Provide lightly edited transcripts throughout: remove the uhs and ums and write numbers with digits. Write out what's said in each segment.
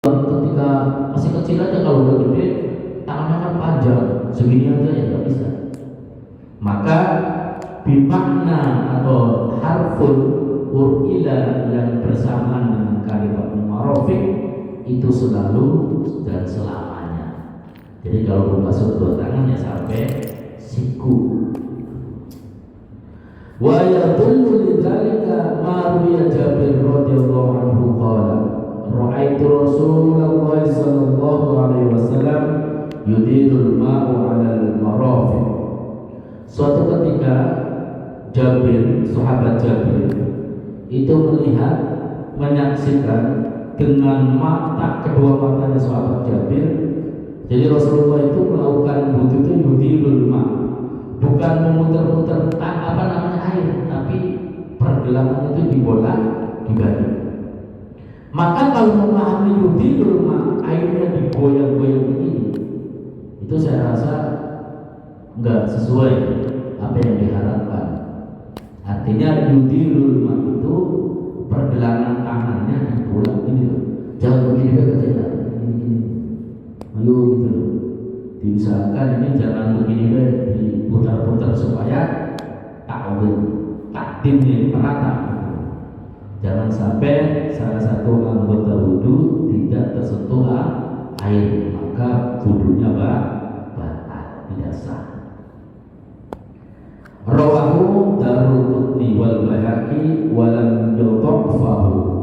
Ketika masih kecil aja, kalau udah gede tangannya kan panjang, segini aja ya nggak bisa. Maka bimakna atau harful urila yang bersamaan dengan kalimat marafiq itu selalu dan selamanya. Jadi kalau membasuh dua tangan ya sampai siku. Wa yadullu lidzalika ma ruwiya Jabir radhiyallahu anhu qala ra'aitu Rasulullah sallallahu alaihi wasallam yudirul ma'u 'alal marafiq. Suatu ketika Jabir, sahabat Jabir itu melihat, menyaksikan dengan mata, kedua matanya sahabat Jabir. Jadi Rasulullah itu melakukan wudhu itu yudirul ma', bukan memutar-mutar air, tapi pergelangan itu dibalik. Maka kalau memahami yudirul ma', airnya digoyang-goyang begini, itu saya rasa enggak sesuai apa yang diharapkan. Artinya yudirul ma' itu pergelangan tangannya dibolak ini loh. Jangan begini katanya, gini. Ayo gitu loh. Diusahakan ini jangan begini deh, diputar-putar supaya takdimnya ini merata. Jangan sampai salah satu anggota wudu tidak tersentuh air, maka wudunya batal, tidak sah. Rawahu Daruqutni wal Baihaqi wa lam yudhaffahu.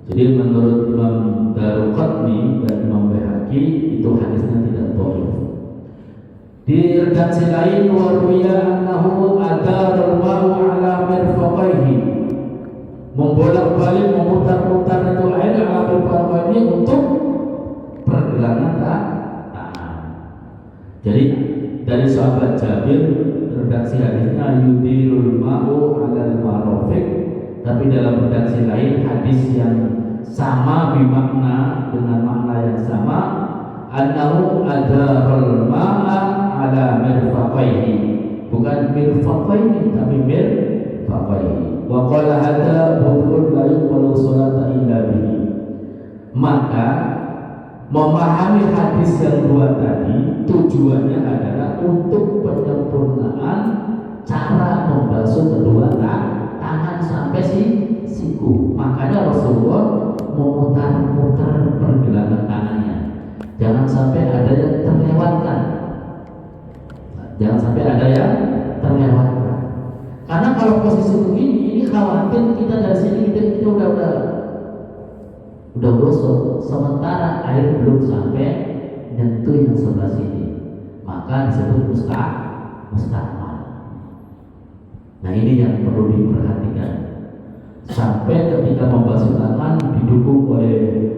Jadi menurut Imam Daruqutni dan Imam Baihaqi itu hadisnya tidak dhaif. Di redaksi lain warwiya annahu adarul ma'u ala mirfaqaihi, membolak-balik memutar-mutar itu air ala mirfaqaihi untuk pergelangan tangan. Jadi dari sahabat Jabir redaksi hadisnya yudirul ma'u alal marafiq, tapi dalam redaksi lain hadis yang sama bimakna, dengan makna yang sama, annahu adarul ma'a ala mirfaqaihi, bukan mirfaqaihi tapi mirfaqaihi. Wa qala hadza budul la yuqbalu salata illa bihi. Maka memahami hadis yang dua tadi tujuannya adalah untuk penyempurnaan cara membasuh kedua tangan sampai siku. Makanya Rasulullah memutar-mutar pergelangan tangannya. Jangan sampai ada yang terlewatkan. Karena kalau posisi begini, ini khawatir kita dari sini kita udah gosok, sementara air belum sampai nyentuh yang sebelah sini, maka disebut musta'mal. Nah ini yang perlu diperhatikan. Sampai ketika membasuh tangan didukung oleh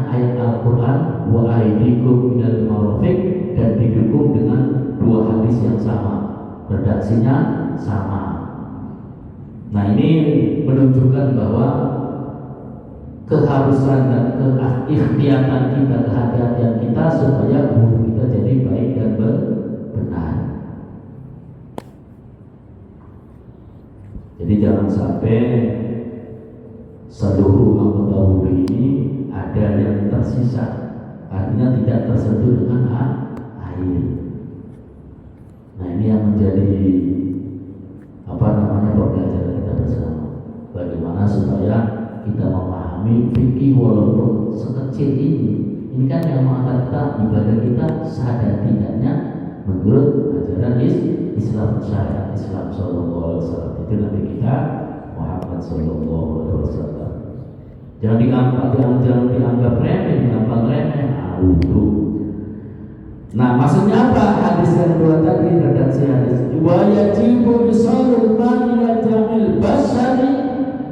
ayat Al-Quran wa aidikum minal marafiq, dan didukung dengan dua hadis yang sama, redaksinya sama. Nah ini menunjukkan bahwa keharusan dan keikhtiatan kita, kehati-hatian kita supaya wudu kita jadi baik dan benar. Jadi jangan sampai seluruh anggota wudu ini ada yang tersisa, artinya tidak tersentuh dengan air. Nah ini yang menjadi pembelajaran kita bersama. Bagaimana supaya kita memahami fikih walaupun sekecil ini. Ini kan yang mengatakan kita ibadah kita sah dan tidaknya menurut ajaran Islam, syariat Islam sallallahu alaihi wasallam. Itu Nabi kita Muhammad sallallahu alaihi wasallam. Jangan dianggap remeh, wudu. Nah, maksudnya apa? Hadis yang kedua tadi, redaksi hadis. Wa yajibu bisalul ma'i ila jamil basari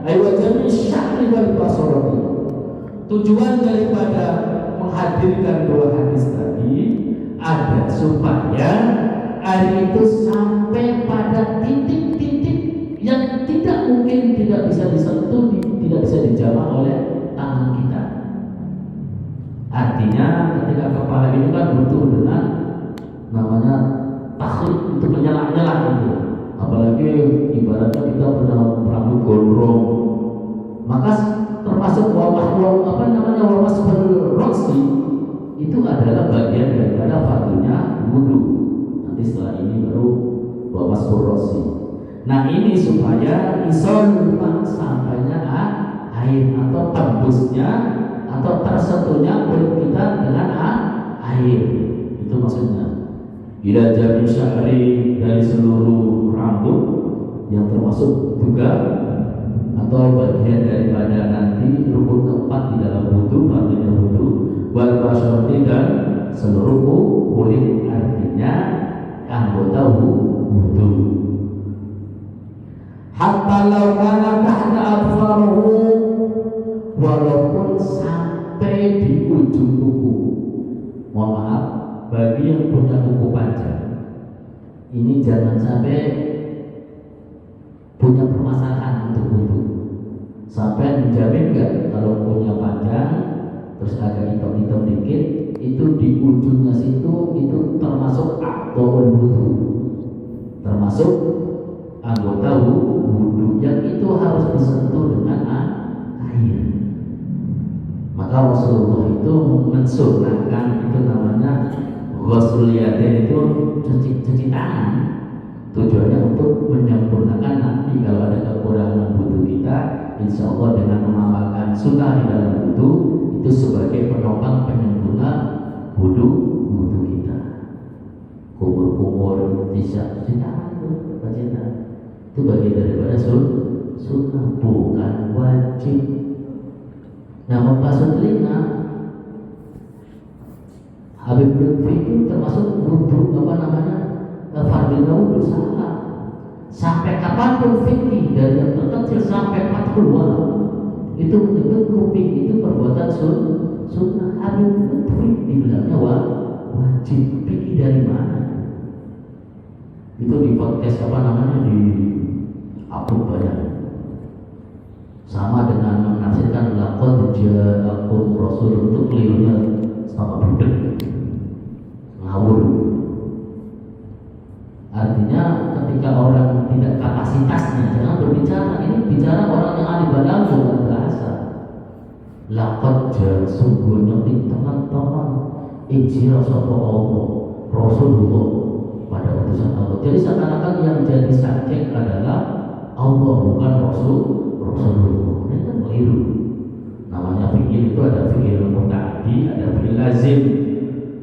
ay wa jamil sya'ri wal basarati. Tujuan daripada menghadirkan dua hadis tadi ada supaya air itu sampai pada titik-titik yang tidak mungkin tidak bisa disentuh, tidak bisa dijamah oleh tangan kita. Artinya ketika kepala ini kan butuh dengan namanya takhlid, itu nyelak-nyelak itu. Apalagi ibaratnya kita punya rambut gondrong, maka termasuk wamasbul roksi itu adalah bagian daripada fardunya wudu. Nanti setelah ini baru wamasbul roksi. Nah ini supaya isol sampainya air atau tembusnya atau tersentuhnya kulit kita dengan air, itu maksudnya. Bila jami syahri, dari seluruh rambut yang termasuk juga atau bagian daripada nanti rukun keempat di dalam wudu, artinya wudu, wal basyarati, dan seluruh kulit, artinya anggota wudu. Hatta law kana tahta adfaruhu, walaupun sampai di ujung kuku. Mohon maaf, bagi yang punya kuku panjang, ini jangan sampai punya permasalahan untuk wudu. Sampai menjamin nggak kalau punya panjang terus agak hitam-hitam dikit, itu di ujungnya situ itu termasuk a'dha'ul wudu, termasuk anggota wudu yang itu harus disentuh dengan air. Maka Rasulullah itu mensunnahkan, itu namanya ghuslul yadain, itu cuci tangan. Tujuannya untuk menyempurnakan nanti kalau ada kekurangan wudu kita, insya Allah dengan mengamalkan sunnah di dalam wudu itu sebagai penopang penyempurna wudu kita. Kumur-kumur tidak cuci tangan itu bagian. Itu bagian daripada sunnah, bukan wajib. Nah, membasuh telinga, Habib Lutfi itu termasuk wudu fardhu wudu, salah. Sampai kapanpun fikih dari yang terkecil sampai fathul wala itu menyebut kuping itu perbuatan sunnah. Habib Lutfi dibilangnya wajib. Fikih dari mana? Itu di podcast di upload banyak. Sama dengan menafsirkan laqad ja'akum rasul, itu kelirunya sama budek, ngawur. Artinya ketika orang tidak kapasitasnya jangan berbicara. Ini bicara orang yang ahli balaghah dan bahasa. Laqad sungguhnya teman-teman injil sapa Allah Rasulullah pada utusan Allah. Jadi seakan-akan yang jadi subjek adalah Allah, bukan Rasulullah. Ini kan keliru. Namanya fikih itu ada fikih muta'addi, ada fikih lazim.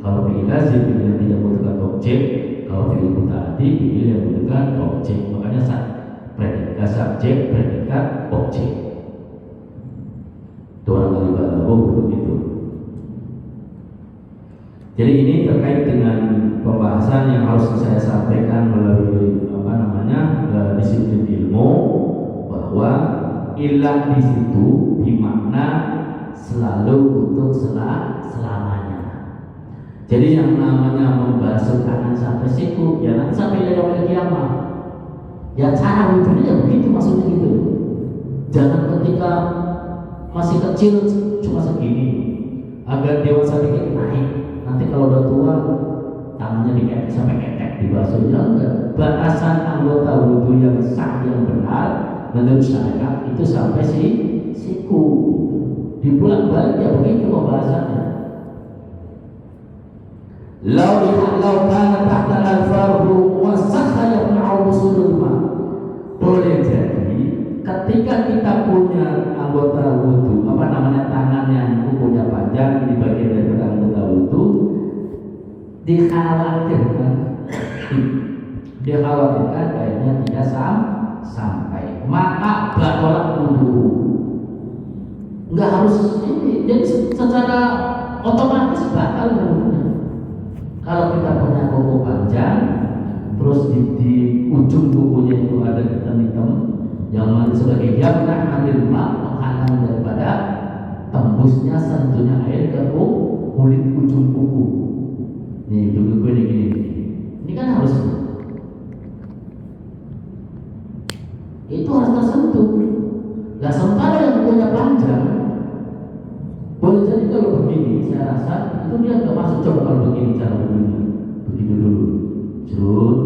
Kalau fikih lazim yang tidak membutuhkan objek, kalau fikih muta'addi fikih yang membutuhkan objek. Makanya predikat subjek, predikat objek. Itu orang ahli balaghah begitu. Jadi ini terkait dengan pembahasan yang harus saya sampaikan melalui disiplin ilmu, bahwa ilah di situ bermakna selalu untuk selamanya. Jadi yang namanya membasuh tangan sampai siku, ya nanti sampai yaumil kiamah. Ya cara wudunya ya begitu, maksudnya gitu. Jangan ketika masih kecil cuma segini, agar dewasa dikit naik. Nanti kalau udah tua tangannya diketek sampai ketek dibasuh, ya enggak. Batasan anggota wudu yang sah yang benar menurut syariat itu sampai siku. Dipulang balik ya begitu pembahasannya. Lau kana tahta al-farhu wa sahha yamna'u usulul ma. Boleh jadi ketika kita punya anggota wudu, tangan yang kukunya panjang, ini bagian dari anggota wudu, dikhawatirkan airnya tidak sampai, maka batalah wudu. Enggak harus ini, jadi secara otomatis batal wudunya. Kalau kita punya kuku panjang, terus di ujung kukunya itu ada hitam-hitam yang mana sebagai yamna anil ma, menghalang daripada tembusnya sentuhnya air ke kulit ujung kuku. Nih ujung kuku ini gini. Ini kan harus itu harus tersentuh. Nah sementara yang punya panjang, boleh jadi kalau begini, saya rasa itu dia nggak masuk. Coba kalau begini cara begini, begitu dulu, curut,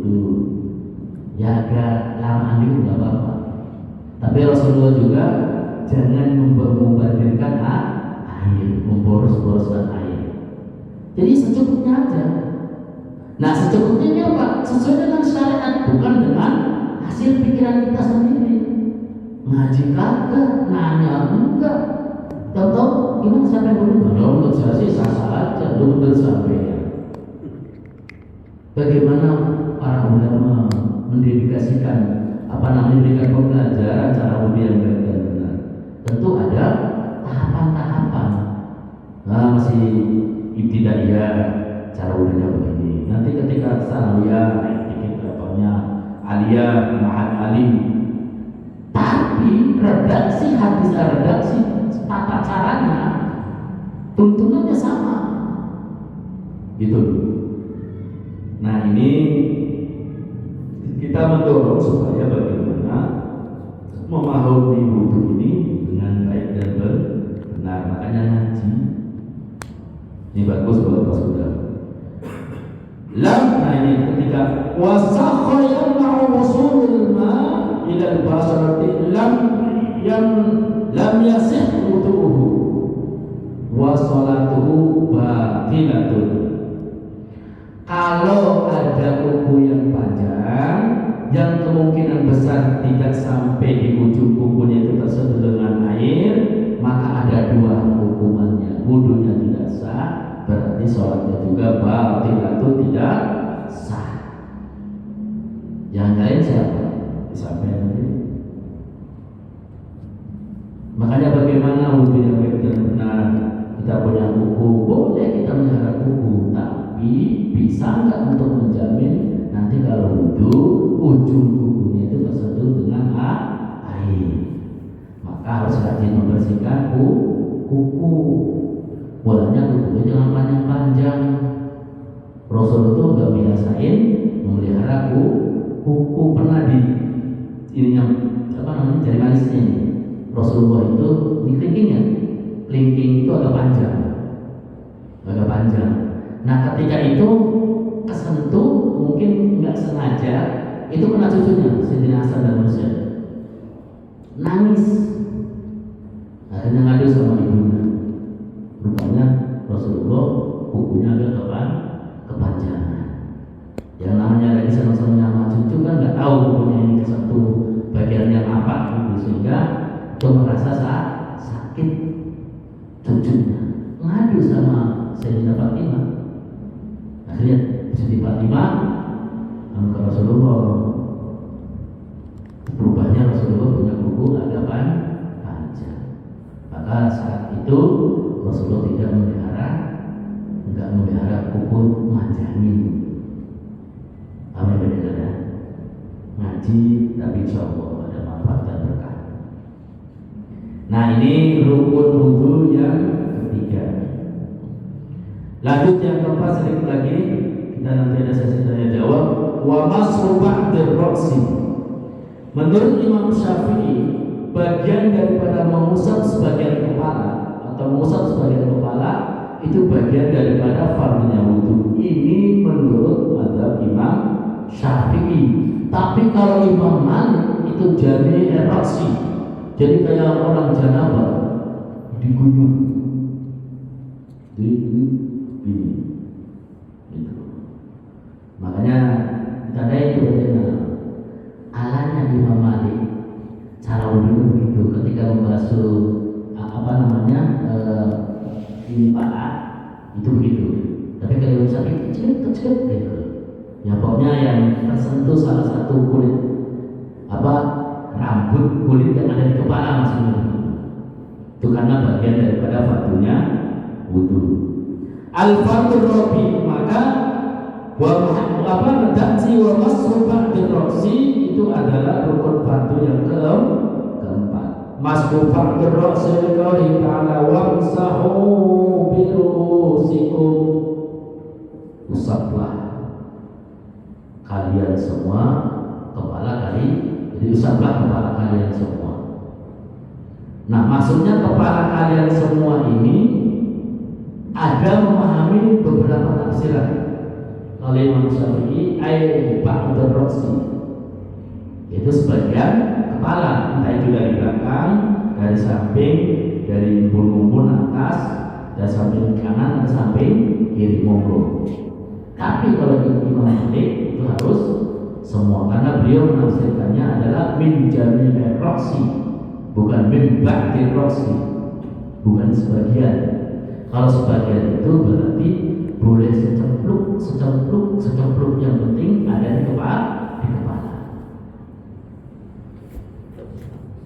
itu ya agak lamaan dulu nggak apa-apa. Tapi Rasulullah juga jangan membombardirkan air, memboros-boroskan air. Jadi secukupnya aja. Nah secukupnya ini apa? Sesuai dengan syariat, bukan dengan hasil pikiran kita sendiri. Ngaji kagak, nanya enggak. Tahu-tahu gimana sampai dulu? Ya menurut saya sih sah-sah aja, menurut sampai. Bagaimana para ulama mendedikasikan memberikan pembelajaran cara wudhu yang baik dan benar. Tentu ada tahapan-tahapan. Nah, masih ibtidaiyah cara wudhunya begini. Nanti ketika sanawiyah naik dikit levelnya, aliyah, ma'ad alim. Tapi redaksi hadis, redaksi tata caranya, tuntunannya sama. Gitu. Nah ini kita mendorong supaya bagaimana memahami wudhu ini dengan baik dan benar. Makanya ngaji ini bagus buat Pak Saudara. Nah ini ketika wasakha yamna'u wusulul ma' ila al-basharati lam yasih wudhuhu wa salatuhu batilatun. Kalau ada kuku yang panjang yang kemungkinan besar tidak sampai di ujung kukunya itu tersentuh dengan air, maka ada dua hukumannya. Wudunya tidak sah, berarti sholatnya juga batil, tidak sah. Yang lain siapa? Disampaikan nanti. Makanya bagaimana wudunya baik dan benar? Kita punya kuku, boleh kita melihara kuku, tapi bisa nggak untuk menjamin nanti kalau wudhu ujung kukunya itu tersentuh dengan air? Maka harus rajin membersihkan kuku. Bolanya kuku itu jangan panjang-panjang. Rasul itu nggak biasain memelihara kuku. Pernah di ini yang jari manisnya ini. Rasulullah itu ini kelingking itu agak panjang. Nah ketika itu kesentuh mungkin nggak sengaja, itu kena cucunya Sayyidina Hasan dan Husain, nangis, akhirnya ngadu sama ibunya. Rupanya Rasulullah kukunya agak kepanjangan. Yang namanya lagi senang-senang sama cucu kan nggak tahu kukunya ini kesentuh bagian yang apa gitu, sehingga itu merasa sakit cucunya, ngadu sama Sayyidina Fatimah. Akhirnya Siti Fatimah ke Rasulullah. Berubahnya Rasulullah punya kuku agak panjang. Maka saat itu Rasulullah tidak memelihara kuku manjangin. Amin benar. Ngaji tapi insya Allah ada manfaat dan berkah. Nah ini rukun wudu yang ketiga. Lanjut yang keempat sedikit lagi, kita nanti ada sesi tanya jawab. Wa masru ba'dir ra'si. Menurut Imam Syafi'i, bagian daripada mengusap sebagian kepala atau mengusap sebagian kepala itu bagian daripada fardhunya wudu. Ini menurut mazhab Imam Syafi'i. Tapi kalau Imam Malik itu jadi ra'si. Jadi kayak orang janabah diguyur. Ini. Gitu. Makanya kita itu bagaimana alanya Imam Malik cara wudhu begitu ketika membasuh ini paha itu begitu. Tapi kalau sakit kecil gitu. Ya pokoknya yang tersentuh salah satu kulit rambut kulit yang ada di kepala maksudnya itu karena bagian daripada fardhunya wudu. Al-fardhu rabi, maka redaksi wa masru ba'dir ra'si itu adalah rukun fardhu yang keempat. Masru ba'dir ra'si lillahi ta'ala wamsahu bi ru'usikum. Usaplah kalian semua kepala jadi usaplah kepala kalian semua. Nah maksudnya kepala kalian semua ini ada memahami beberapa tafsiran oleh Imam Syafi'i ba'dir ra'si. yaitu sebagian kepala, entah itu dari belakang, dari samping, dari bumbun atas, dari samping kanan atau samping kiri, monggo. Tapi kalau Imam Malik itu harus semua, karena beliau menafsirkannya adalah min jami'ir roksi, bukan min ba'dir roksi, bukan sebagian. Kalau sebagian itu berarti boleh secempluk yang penting ada di kepala.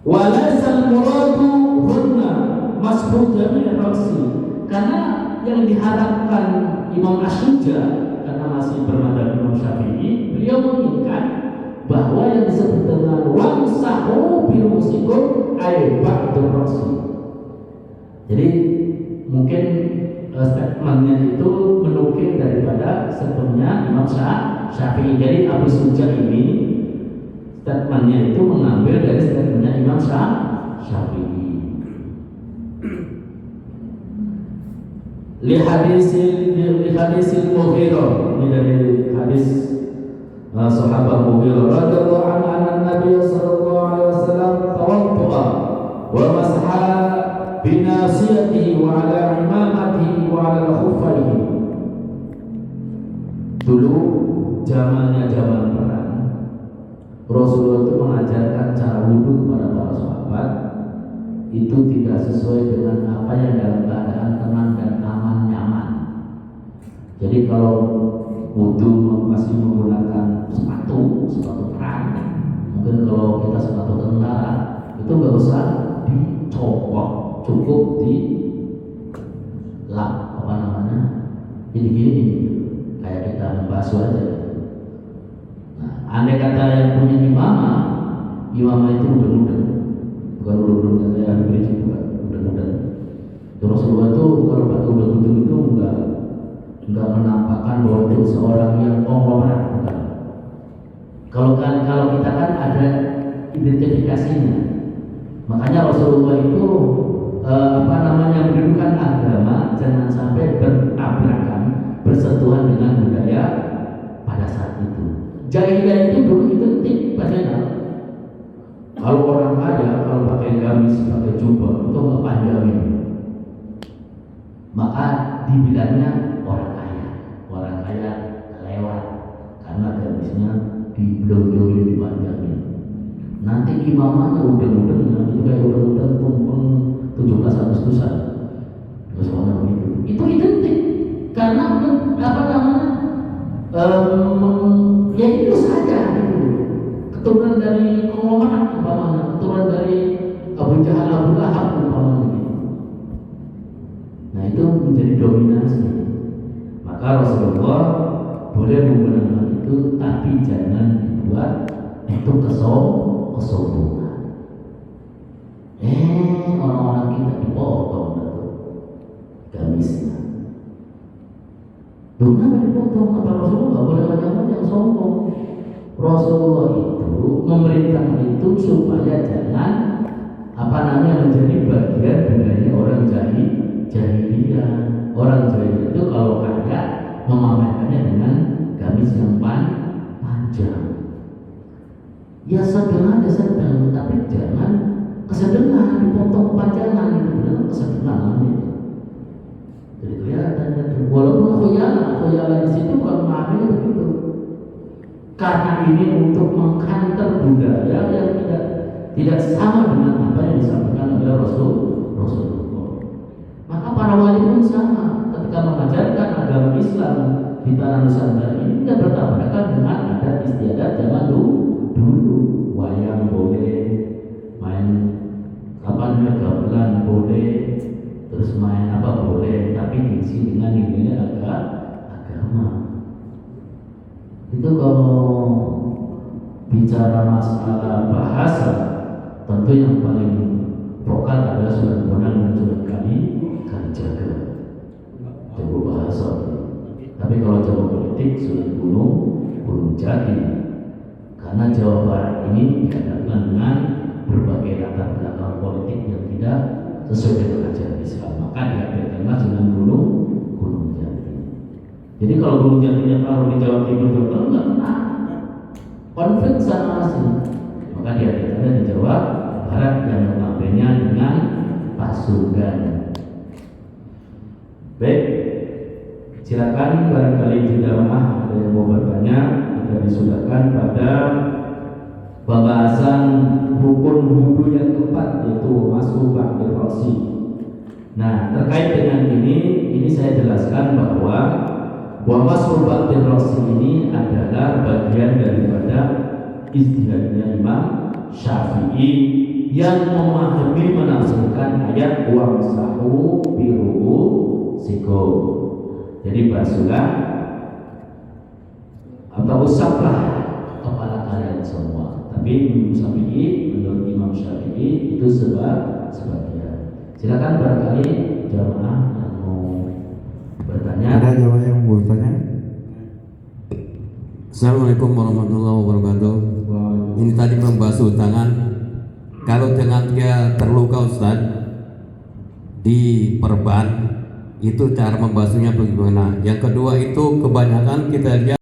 Walaisal muradu hunna masbut jami'ir roksi, karena yang diharapkan Imam Asyuja, karena masih bermadhab Imam Syafi'i, beliau menginginkan bahwa yang disebut dengan wamsahu bi ru'usikum ay ba'dur ra'si. Jadi mungkin statementnya itu menukil daripada sebelumnya Imam Syafi'i. Jadi Abu Suja ini statementnya itu mengambil dari statementnya Imam Syafi'i. Li hadisil Mughirah, ini dari hadis sahabat Mughirah radhiyallahu anhu anna Nabi sallallahu alaihi wasallam tawaddaa wa masaha bi nasiyatihi wa ala imamatihi wa ala khuffaihi. Dulu zaman perang, Rasulullah itu mengajarkan cara wudhu kepada para sahabat itu tidak sesuai dengan apa yang dalam keadaan tenang dan aman nyaman. Jadi kalau wudhu masih menggunakan sepatu perang, mungkin kalau kita sepatu tentara itu nggak usah dicopot, cukup di lap gini kayak kita membasuh aja. Nah, andai kata yang punya imamah itu udah bukan udah kayak Habib Rizik, bukan udah. Rasulullah itu kalau pakai udah itu enggak menampakkan bahwa itu seorang yang konglomerat, bukan. Kalau kita kan ada identifikasinya. Makanya Rasulullah itu mendudukan agama jangan sampai bertabrakan, bersentuhan dengan budaya pada saat itu. Jahiliyah itu dulu identik padahal. Kalau orang kaya, kalau pakai gamis, pakai jubah, itu nggak panjangin, maka dibilangnya orang kaya lewat, karena gamisnya diblonjolin, dipanjangin. Nanti imamahnya udeng-udengnya itu kayak udeng-udeng tumpeng 17 Agustusan, soalnya begitu. Itu identik karena ya itu saja gitu. Keturunan dari konglomerat umpamanya, keturunan dari Abu Jahal, Abu Lahab umpamanya gitu. Nah itu menjadi dominasi. Maka Rasulullah boleh menggunakan itu, tapi jangan dibuat itu kesombongan. Orang-orang kita dipotong tuh gamisnya. Kenapa dipotong? Kata Rasulullah nggak boleh banyak yang sombong. Rasulullah itu memerintahkan itu supaya jangan menjadi bagian budaya orang jahiliyah. Orang jahiliyah itu kalau kaya memamerkannya dengan gamis yang panjang. Ya sedang, tapi jangan kesedengan, dipotong kepanjangan itu benar kesedengan namanya. Jadi kelihatan walaupun khoyalah di situ bukan mengambil begitu. Karena ini untuk mengkanter budaya yang tidak sama dengan apa yang disampaikan oleh Rasulullah. Maka para wali pun sama ketika mengajarkan agama Islam di tanah Nusantara ini tidak bertabrakan dengan adat istiadat zaman dulu. Wayang boleh, main gamelan boleh, terus main apa boleh, tapi diisi dengan nilai agama. Itu kalau bicara masalah bahasa, tentu yang paling vokal adalah Sunan Bonang dan Sunan Kalijaga. Jago bahasa. Tapi kalau jago politik, Sunan Gunung Jati. Karena Jawa Barat ini dihadapkan dengan berbagai latar belakang politik yang tidak sesuai dengan ajaran Islam, maka dihadirkanlah Sunan Gunung Jati. Jadi kalau Gunung Jatinya taruh di Jawa Timur, Jawa Tengah nggak kena konflik sana asing. Maka di antaranya dijawab barat yang notabene dengan pasukan. Baik, silakan barangkali jamaah ada yang mau bertanya. Kita disudahkan pada pembahasan rukun wudhu yang keempat, yaitu mas'hu ba'dal ra'si. Nah, terkait dengan ini saya jelaskan bahwa mas'hu ba'dal ra'si ini adalah bagian daripada ijtihadnya Imam Syafi'i yang memahami menafsirkan ayat wamsahu bi ru'usikum. Jadi basuhlah atau usaplah kepala kalian semua. Tapi menurut Imam Syafi'i itu sebagian. Silakan barangkali jamaah yang mau bertanya. Ada jamaah yang mau bertanya? Assalamualaikum warahmatullahi wabarakatuh. Ini tadi membasuh tangan. Kalau tangan dia terluka Ustaz di perban, itu cara membasuhnya bagaimana? Yang kedua itu kebanyakan kita lihat